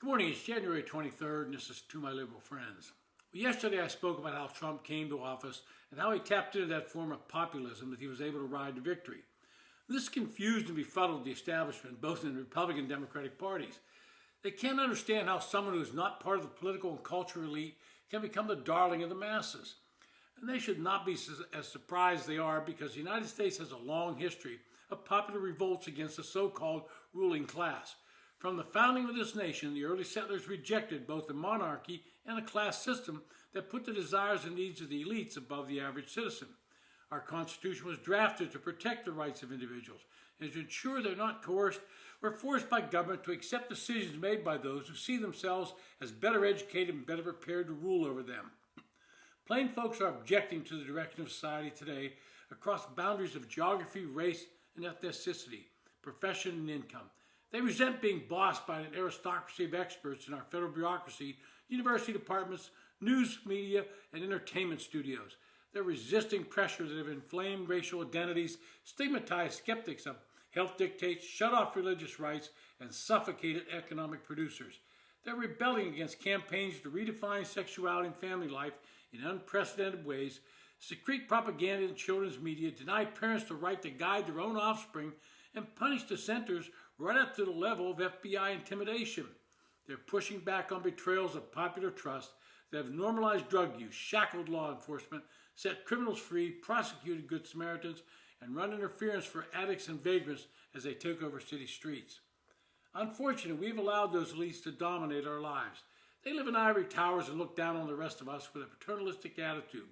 Good morning, it's January 23rd, and this is To My Liberal Friends. Well, yesterday I spoke about how Trump came to office and how he tapped into that form of populism that he was able to ride to victory. This confused and befuddled the establishment, both in the Republican and Democratic parties. They can't understand how someone who is not part of the political and cultural elite can become the darling of the masses. And they should not be as surprised as they are, because the United States has a long history of popular revolts against the so-called ruling class. From the founding of this nation, the early settlers rejected both the monarchy and a class system that put the desires and needs of the elites above the average citizen. Our Constitution was drafted to protect the rights of individuals and to ensure they're not coerced or forced by government to accept decisions made by those who see themselves as better educated and better prepared to rule over them. Plain folks are objecting to the direction of society today across boundaries of geography, race, and ethnicity, profession, and income. They resent being bossed by an aristocracy of experts in our federal bureaucracy, university departments, news media, and entertainment studios. They're resisting pressure that have inflamed racial identities, stigmatized skeptics of health dictates, shut off religious rights, and suffocated economic producers. They're rebelling against campaigns to redefine sexuality and family life in unprecedented ways, secrete propaganda in children's media, deny parents the right to guide their own offspring, and punish dissenters right up to the level of FBI intimidation. They're pushing back on betrayals of popular trust that have normalized drug use, shackled law enforcement, set criminals free, prosecuted Good Samaritans, and run interference for addicts and vagrants as they take over city streets. Unfortunately, we've allowed those elites to dominate our lives. They live in ivory towers and look down on the rest of us with a paternalistic attitude.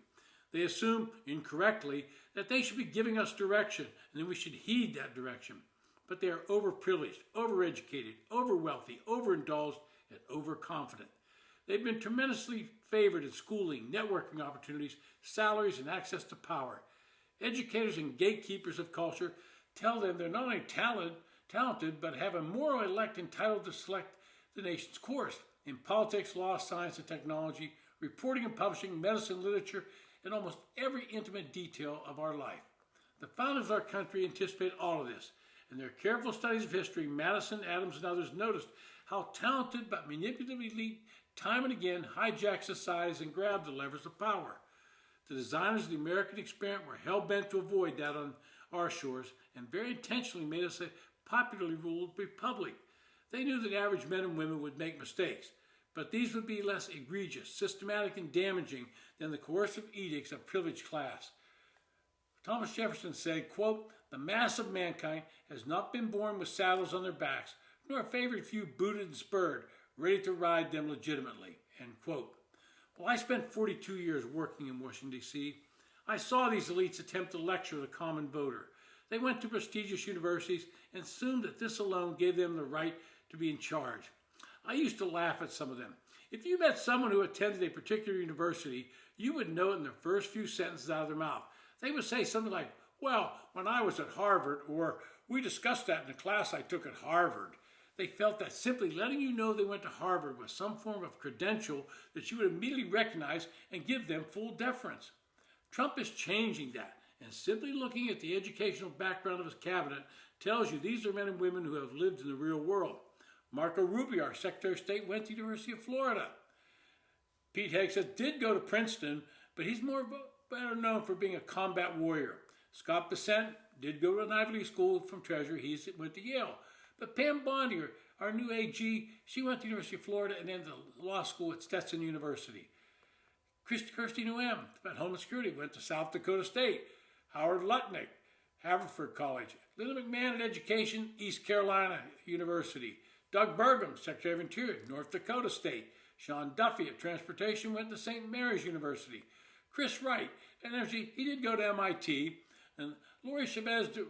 They assume, incorrectly, that they should be giving us direction and that we should heed that direction. But they are overprivileged, overeducated, overwealthy, overindulged, and overconfident. They've been tremendously favored in schooling, networking opportunities, salaries, and access to power. Educators and gatekeepers of culture tell them they're not only talented, but have a moral elect entitled to select the nation's course in politics, law, science, and technology, reporting and publishing, medicine, literature, and almost every intimate detail of our life. The founders of our country anticipated all of this. In their careful studies of history, Madison, Adams, and others noticed how talented but manipulative elite time and again hijacked societies and grabbed the levers of power. The designers of the American experiment were hell-bent to avoid that on our shores, and very intentionally made us a popularly ruled republic. They knew that average men and women would make mistakes, but these would be less egregious, systematic, and damaging than the coercive edicts of privileged class. Thomas Jefferson said, quote, "The mass of mankind has not been born with saddles on their backs, nor a favored few booted and spurred, ready to ride them legitimately," end quote. Well, I spent 42 years working in Washington, D.C. I saw these elites attempt to lecture the common voter. They went to prestigious universities and assumed that this alone gave them the right to be in charge. I used to laugh at some of them. If you met someone who attended a particular university, you would know it in the first few sentences out of their mouth. They would say something like, "Well, when I was at Harvard," or "We discussed that in a class I took at Harvard." They felt that simply letting you know they went to Harvard was some form of credential that you would immediately recognize and give them full deference. Trump is changing that, and simply looking at the educational background of his cabinet tells you these are men and women who have lived in the real world. Marco Rubio, our Secretary of State, went to the University of Florida. Pete Hegseth did go to Princeton, but he's better known for being a combat warrior. Scott Bessent did go to an Ivy League school from Treasury. He went to Yale. But Pam Bondi, our new AG, she went to the University of Florida and then to law school at Stetson University. Kirsty Nguyen, at Homeland Security, went to South Dakota State. Howard Lutnick, Haverford College. Linda McMahon at Education, East Carolina University. Doug Burgum, Secretary of Interior, North Dakota State. Sean Duffy at Transportation went to St. Mary's University. Chris Wright at Energy, he did go to MIT. And Lori Chavez de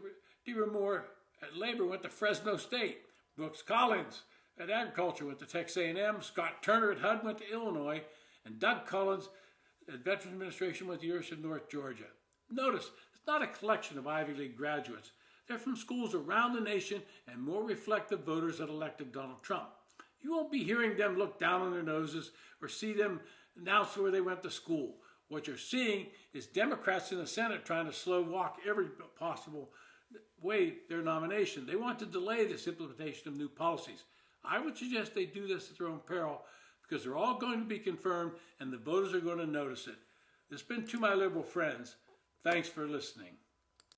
Remor at Labor went to Fresno State. Brooks Collins at Agriculture went to Texas A&M. Scott Turner at HUD went to Illinois. And Doug Collins at Veterans Administration went to the University of North Georgia. Notice, it's not a collection of Ivy League graduates. They're from schools around the nation and more reflect the voters that elected Donald Trump. You won't be hearing them look down on their noses or see them announce where they went to school. What you're seeing is Democrats in the Senate trying to slow walk every possible way their nomination. They want to delay this implementation of new policies. I would suggest they do this at their own peril because they're all going to be confirmed and the voters are going to notice it. This has been To My Liberal Friends. Thanks for listening.